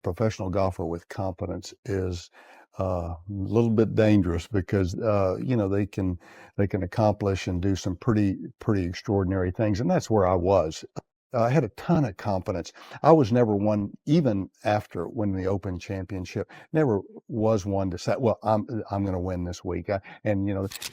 professional golfer with competence is a little bit dangerous because they can accomplish and do some pretty extraordinary things, and that's where I was. I had a ton of confidence. I was never one, even after winning the Open Championship, never was one to say, "Well, I'm going to win this week."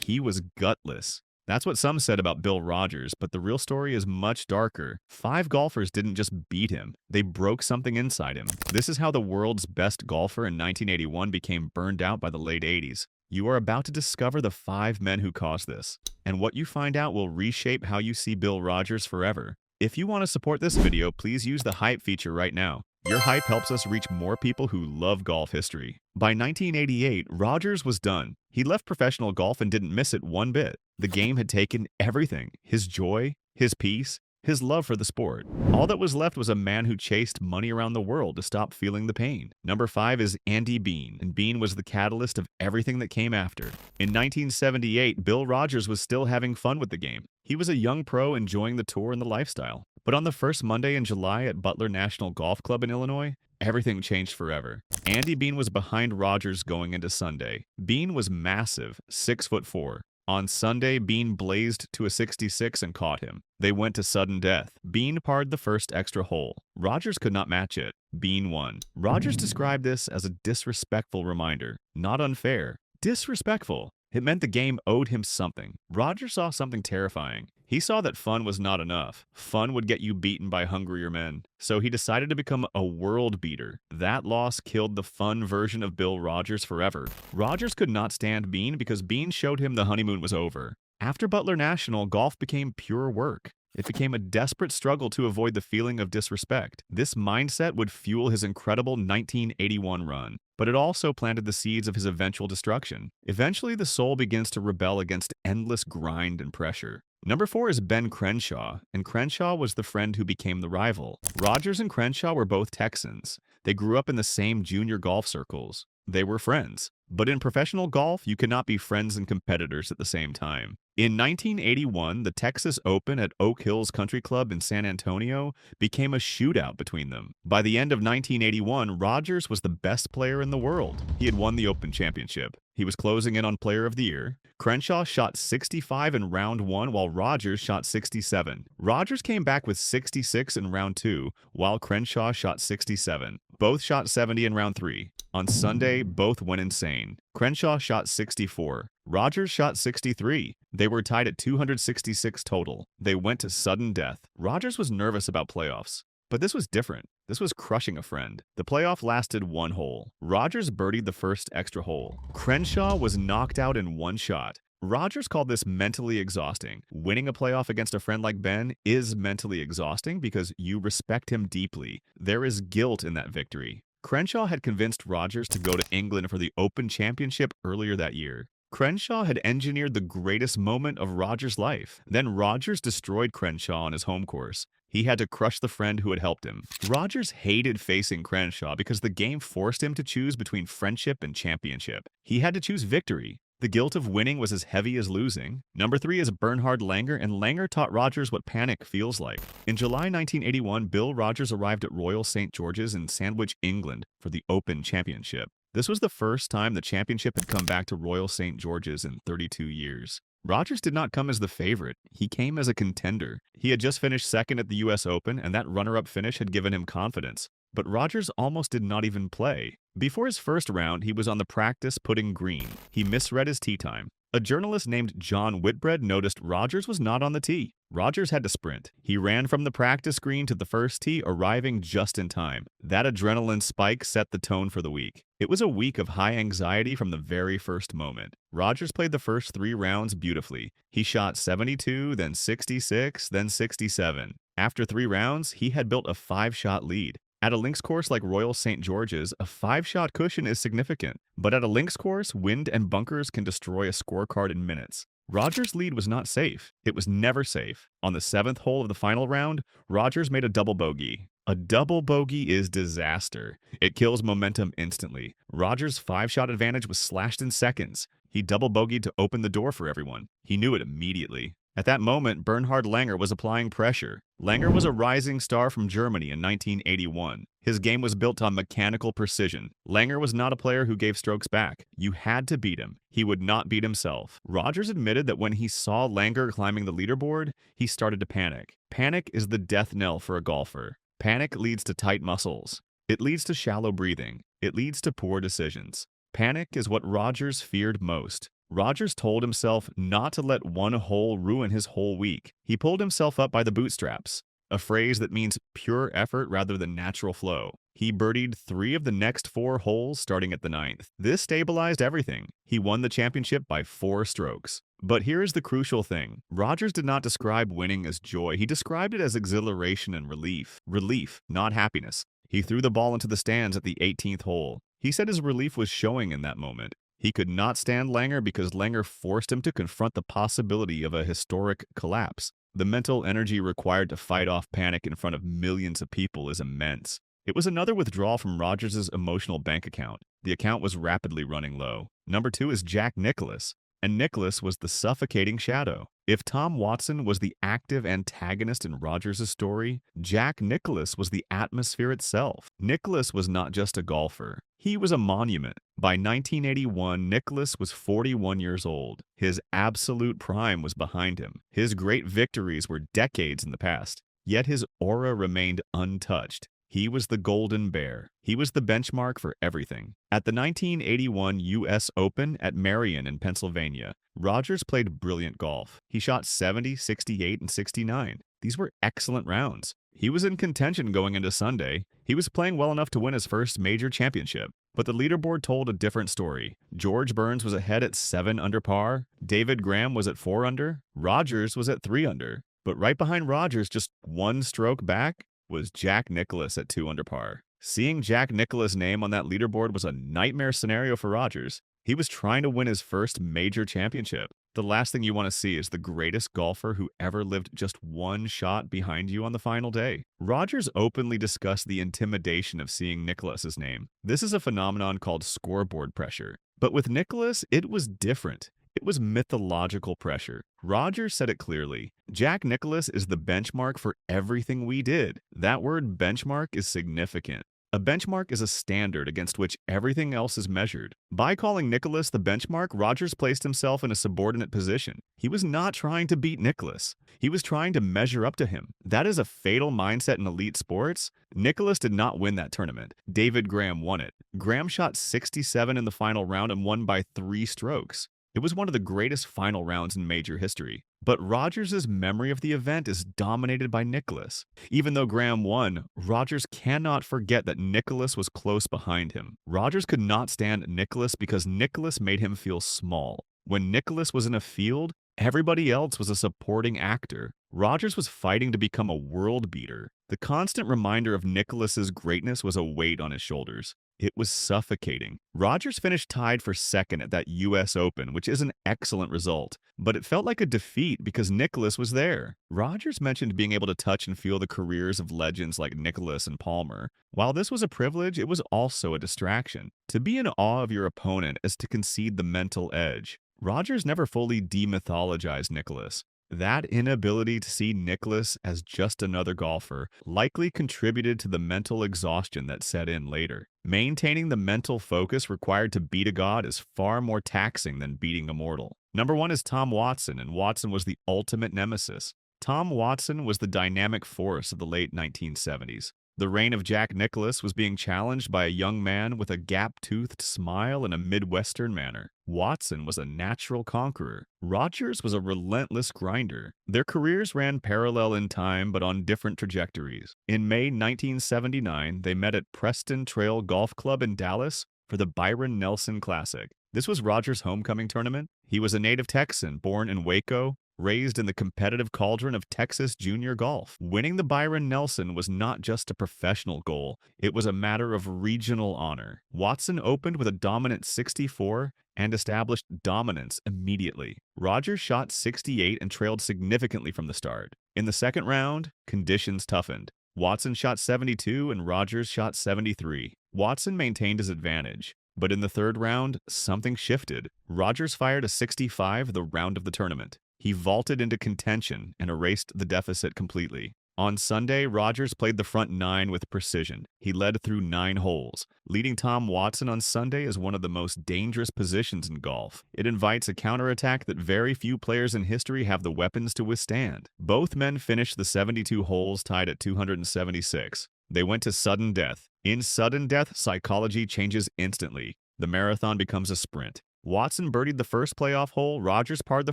He was gutless. That's what some said about Bill Rogers, but the real story is much darker. 5 golfers didn't just beat him, they broke something inside him. This is how the world's best golfer in 1981 became burned out by the late 80s. You are about to discover the 5 men who caused this, and what you find out will reshape how you see Bill Rogers forever. If you want to support this video, please use the hype feature right now. Your hype helps us reach more people who love golf history. By 1988, Rogers was done. He left professional golf and didn't miss it one bit. The game had taken everything: his joy, his peace, his love for the sport. All that was left was a man who chased money around the world to stop feeling the pain. Number 5 is Andy Bean, and Bean was the catalyst of everything that came after. In 1978, Bill Rogers was still having fun with the game. He was a young pro enjoying the tour and the lifestyle. But on the first Monday in July at Butler National Golf Club in Illinois, everything changed forever. Andy Bean was behind Rogers going into Sunday. Bean was massive, 6'4". On Sunday, Bean blazed to a 66 and caught him. They went to sudden death. Bean parred the first extra hole. Rogers could not match it. Bean won. Rogers described this as a disrespectful reminder. Not unfair. Disrespectful. It meant the game owed him something. Rogers saw something terrifying. He saw that fun was not enough. Fun would get you beaten by hungrier men. So he decided to become a world beater. That loss killed the fun version of Bill Rogers forever. Rogers could not stand Bean because Bean showed him the honeymoon was over. After Butler National, golf became pure work. It became a desperate struggle to avoid the feeling of disrespect. This mindset would fuel his incredible 1981 run, but it also planted the seeds of his eventual destruction. Eventually, the soul begins to rebel against endless grind and pressure. Number 4 is Ben Crenshaw, and Crenshaw was the friend who became the rival. Rogers and Crenshaw were both Texans. They grew up in the same junior golf circles. They were friends. But in professional golf, you cannot be friends and competitors at the same time. In 1981, the Texas Open at Oak Hills Country Club in San Antonio became a shootout between them. By the end of 1981, Rogers was the best player in the world. He had won the Open Championship. He was closing in on Player of the Year. Crenshaw shot 65 in round 1 while Rogers shot 67. Rogers came back with 66 in round 2 while Crenshaw shot 67. Both shot 70 in round 3. On Sunday, both went insane. Crenshaw shot 64. Rogers shot 63. They were tied at 266 total. They went to sudden death. Rogers was nervous about playoffs. But this was different. This was crushing a friend. The playoff lasted 1 hole. Rogers birdied the first extra hole. Crenshaw was knocked out in 1 shot. Rogers called this mentally exhausting. Winning a playoff against a friend like Ben is mentally exhausting because you respect him deeply. There is guilt in that victory. Crenshaw had convinced Rogers to go to England for the Open Championship earlier that year. Crenshaw had engineered the greatest moment of Rogers' life. Then Rogers destroyed Crenshaw on his home course. He had to crush the friend who had helped him. Rogers hated facing Crenshaw because the game forced him to choose between friendship and championship. He had to choose victory. The guilt of winning was as heavy as losing. Number 3 is Bernhard Langer, and Langer taught Rogers what panic feels like. In July 1981, Bill Rogers arrived at Royal St. George's in Sandwich, England for the Open Championship. This was the first time the championship had come back to Royal St. George's in 32 years. Rogers did not come as the favorite. He came as a contender. He had just finished second at the US Open, and that runner-up finish had given him confidence. But Rogers almost did not even play. Before his first round, he was on the practice putting green. He misread his tee time. A journalist named John Whitbread noticed Rogers was not on the tee. Rogers had to sprint. He ran from the practice green to the first tee, arriving just in time. That adrenaline spike set the tone for the week. It was a week of high anxiety from the very first moment. Rogers played the first 3 rounds beautifully. He shot 72, then 66, then 67. After 3 rounds, he had built a 5-shot lead. At a links course like Royal St. George's, a 5-shot cushion is significant. But at a links course, wind and bunkers can destroy a scorecard in minutes. Rogers' lead was not safe. It was never safe. On the 7th hole of the final round, Rogers made a double bogey. A double bogey is disaster. It kills momentum instantly. Rogers' 5-shot advantage was slashed in seconds. He double bogeyed to open the door for everyone. He knew it immediately. At that moment, Bernhard Langer was applying pressure. Langer was a rising star from Germany in 1981. His game was built on mechanical precision. Langer was not a player who gave strokes back. You had to beat him. He would not beat himself. Rogers admitted that when he saw Langer climbing the leaderboard, he started to panic. Panic is the death knell for a golfer. Panic leads to tight muscles. It leads to shallow breathing. It leads to poor decisions. Panic is what Rogers feared most. Rogers told himself not to let one hole ruin his whole week. He pulled himself up by the bootstraps, a phrase that means pure effort rather than natural flow. He birdied 3 of the next 4 holes starting at the 9th. This stabilized everything. He won the championship by 4 strokes. But here is the crucial thing. Rogers did not describe winning as joy. He described it as exhilaration and relief. Relief, not happiness. He threw the ball into the stands at the 18th hole. He said his relief was showing in that moment. He could not stand Langer because Langer forced him to confront the possibility of a historic collapse. The mental energy required to fight off panic in front of millions of people is immense. It was another withdrawal from Rogers' emotional bank account. The account was rapidly running low. Number 2 is Jack Nicklaus, and Nicklaus was the suffocating shadow. If Tom Watson was the active antagonist in Rogers' story, Jack Nicklaus was the atmosphere itself. Nicklaus was not just a golfer. He was a monument. By 1981, Nicklaus was 41 years old. His absolute prime was behind him. His great victories were decades in the past, yet his aura remained untouched. He was the golden bear. He was the benchmark for everything. At the 1981 U.S. Open at Marion in Pennsylvania, Rogers played brilliant golf. He shot 70, 68, and 69. These were excellent rounds. He was in contention going into Sunday. He was playing well enough to win his first major championship. But the leaderboard told a different story. George Burns was ahead at 7 under par. David Graham was at 4 under. Rogers was at 3 under. But right behind Rogers, just 1 stroke back, was Jack Nicklaus at 2 under par. Seeing Jack Nicklaus' name on that leaderboard was a nightmare scenario for Rogers. He was trying to win his first major championship. The last thing you want to see is the greatest golfer who ever lived just 1 shot behind you on the final day. Rogers openly discussed the intimidation of seeing Nicklaus' name. This is a phenomenon called scoreboard pressure. But with Nicklaus, it was different. It was mythological pressure. Rogers said it clearly. Jack Nicklaus is the benchmark for everything we did. That word benchmark is significant. A benchmark is a standard against which everything else is measured. By calling Nicklaus the benchmark, Rogers placed himself in a subordinate position. He was not trying to beat Nicklaus. He was trying to measure up to him. That is a fatal mindset in elite sports. Nicklaus did not win that tournament. David Graham won it. Graham shot 67 in the final round and won by 3 strokes. It was one of the greatest final rounds in major history. But Rogers' memory of the event is dominated by Nicklaus. Even though Graham won, Rogers cannot forget that Nicklaus was close behind him. Rogers could not stand Nicklaus because Nicklaus made him feel small. When Nicklaus was in a field, everybody else was a supporting actor. Rogers was fighting to become a world beater. The constant reminder of Nicklaus's greatness was a weight on his shoulders. It was suffocating. Rogers finished tied for 2nd at that U.S. Open, which is an excellent result, but it felt like a defeat because Nicklaus was there. Rogers mentioned being able to touch and feel the careers of legends like Nicklaus and Palmer. While this was a privilege, it was also a distraction. To be in awe of your opponent is to concede the mental edge. Rogers never fully demythologized Nicklaus. That inability to see Nicklaus as just another golfer likely contributed to the mental exhaustion that set in later. Maintaining the mental focus required to beat a god is far more taxing than beating a mortal. Number 1 is Tom Watson, and Watson was the ultimate nemesis. Tom Watson was the dynamic force of the late 1970s. The reign of Jack Nicklaus was being challenged by a young man with a gap-toothed smile and a Midwestern manner. Watson was a natural conqueror. Rogers was a relentless grinder. Their careers ran parallel in time but on different trajectories. In May 1979, they met at Preston Trail Golf Club in Dallas for the Byron Nelson Classic. This was Rogers' homecoming tournament. He was a native Texan, born in Waco, raised in the competitive cauldron of Texas junior golf. Winning the Byron Nelson was not just a professional goal, it was a matter of regional honor. Watson opened with a dominant 64 and established dominance immediately. Rogers shot 68 and trailed significantly from the start. In the second round, conditions toughened. Watson shot 72 and Rogers shot 73. Watson maintained his advantage. But in the third round, something shifted. Rogers fired a 65 the round of the tournament. He vaulted into contention and erased the deficit completely. On Sunday, Rogers played the front nine with precision. He led through 9 holes. Leading Tom Watson on Sunday is one of the most dangerous positions in golf. It invites a counterattack that very few players in history have the weapons to withstand. Both men finished the 72 holes tied at 276. They went to sudden death. In sudden death, psychology changes instantly. The marathon becomes a sprint. Watson birdied the first playoff hole, Rogers parred the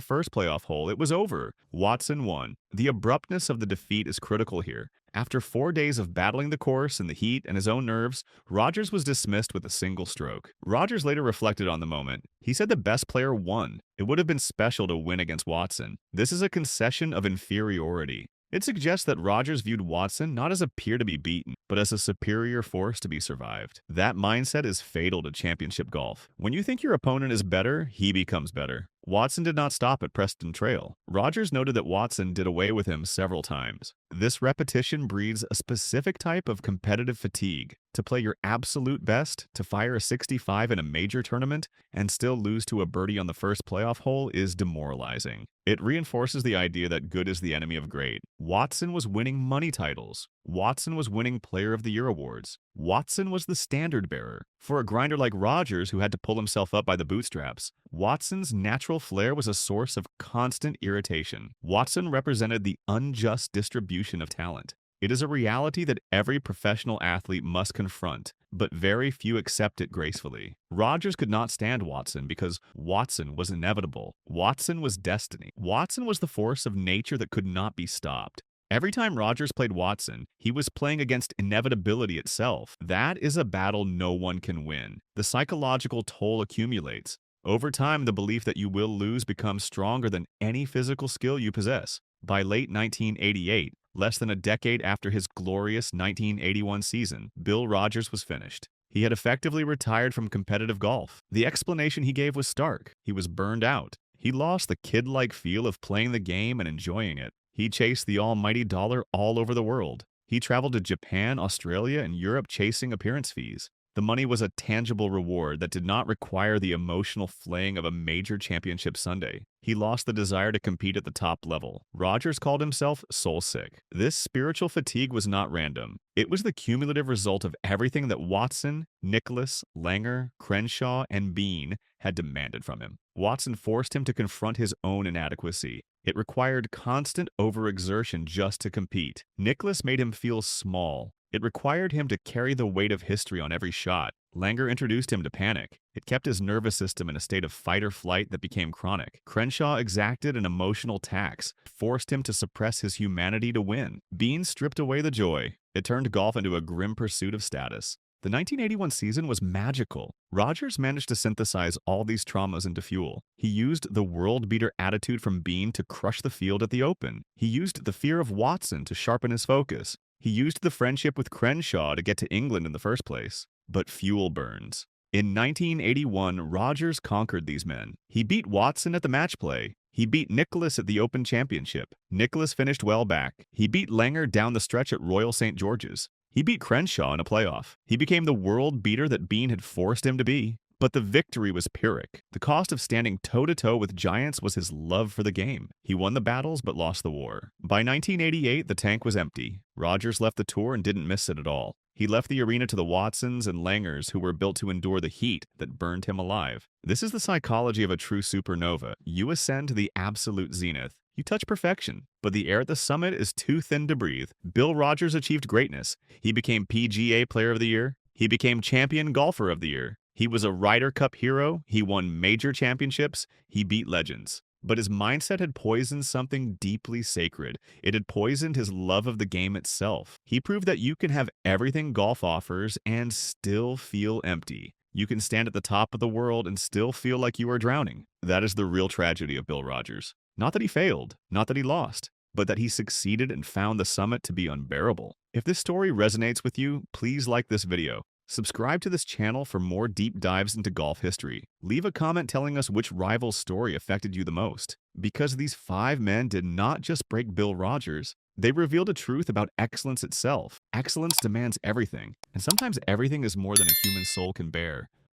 first playoff hole. It was over. Watson won. The abruptness of the defeat is critical here. After 4 days of battling the course and the heat and his own nerves, Rogers was dismissed with a single stroke. Rogers later reflected on the moment. He said the best player won. It would have been special to win against Watson. This is a concession of inferiority. It suggests that Rogers viewed Watson not as a peer to be beaten, but as a superior force to be survived. That mindset is fatal to championship golf. When you think your opponent is better, he becomes better. Watson did not stop at Preston Trail. Rogers noted that Watson did away with him several times. This repetition breeds a specific type of competitive fatigue. To play your absolute best, to fire a 65 in a major tournament, and still lose to a birdie on the first playoff hole is demoralizing. It reinforces the idea that good is the enemy of great. Watson was winning money titles. Watson was winning Player of the Year awards. Watson was the standard bearer. For a grinder like Rogers, who had to pull himself up by the bootstraps, Watson's natural flair was a source of constant irritation. Watson represented the unjust distribution of talent. It is a reality that every professional athlete must confront, but very few accept it gracefully. Rogers could not stand Watson because Watson was inevitable. Watson was destiny. Watson was the force of nature that could not be stopped. Every time Rogers played Watson, he was playing against inevitability itself. That is a battle no one can win. The psychological toll accumulates. Over time, the belief that you will lose becomes stronger than any physical skill you possess. By late 1988, less than a decade after his glorious 1981 season, Bill Rogers was finished. He had effectively retired from competitive golf. The explanation he gave was stark. He was burned out. He lost the kid-like feel of playing the game and enjoying it. He chased the almighty dollar all over the world. He traveled to Japan, Australia, and Europe chasing appearance fees. The money was a tangible reward that did not require the emotional flaying of a major championship Sunday. He lost the desire to compete at the top level. Rogers called himself soul-sick. This spiritual fatigue was not random. It was the cumulative result of everything that Watson, Nicklaus, Langer, Crenshaw, and Bean had demanded from him. Watson forced him to confront his own inadequacy. It required constant overexertion just to compete. Nicklaus made him feel small. It required him to carry the weight of history on every shot. Langer introduced him to panic. It kept his nervous system in a state of fight or flight that became chronic. Crenshaw exacted an emotional tax, forced him to suppress his humanity to win. Bean stripped away the joy. It turned golf into a grim pursuit of status. The 1981 season was magical. Rogers managed to synthesize all these traumas into fuel. He used the world-beater attitude from Bean to crush the field at the Open. He used the fear of Watson to sharpen his focus. He used the friendship with Crenshaw to get to England in the first place. But fuel burns. In 1981, Rogers conquered these men. He beat Watson at the match play. He beat Nicklaus at the Open Championship. Nicklaus finished well back. He beat Langer down the stretch at Royal St. George's. He beat Crenshaw in a playoff. He became the world beater that Bean had forced him to be. But the victory was Pyrrhic. The cost of standing toe-to-toe with giants was his love for the game. He won the battles but lost the war. By 1988, the tank was empty. Rogers left the tour and didn't miss it at all. He left the arena to the Watsons and Langers who were built to endure the heat that burned him alive. This is the psychology of a true supernova. You ascend to the absolute zenith. You touch perfection, but the air at the summit is too thin to breathe. Bill Rogers achieved greatness. He became PGA Player of the Year. He became Champion Golfer of the Year. He was a Ryder Cup hero. He won major championships. He beat legends. But his mindset had poisoned something deeply sacred. It had poisoned his love of the game itself. He proved that you can have everything golf offers and still feel empty. You can stand at the top of the world and still feel like you are drowning. That is the real tragedy of Bill Rogers. Not that he failed, not that he lost, but that he succeeded and found the summit to be unbearable. If this story resonates with you, please like this video. Subscribe to this channel for more deep dives into golf history. Leave a comment telling us which rival's story affected you the most. Because these 5 men did not just break Bill Rogers, they revealed a truth about excellence itself. Excellence demands everything, and sometimes everything is more than a human soul can bear.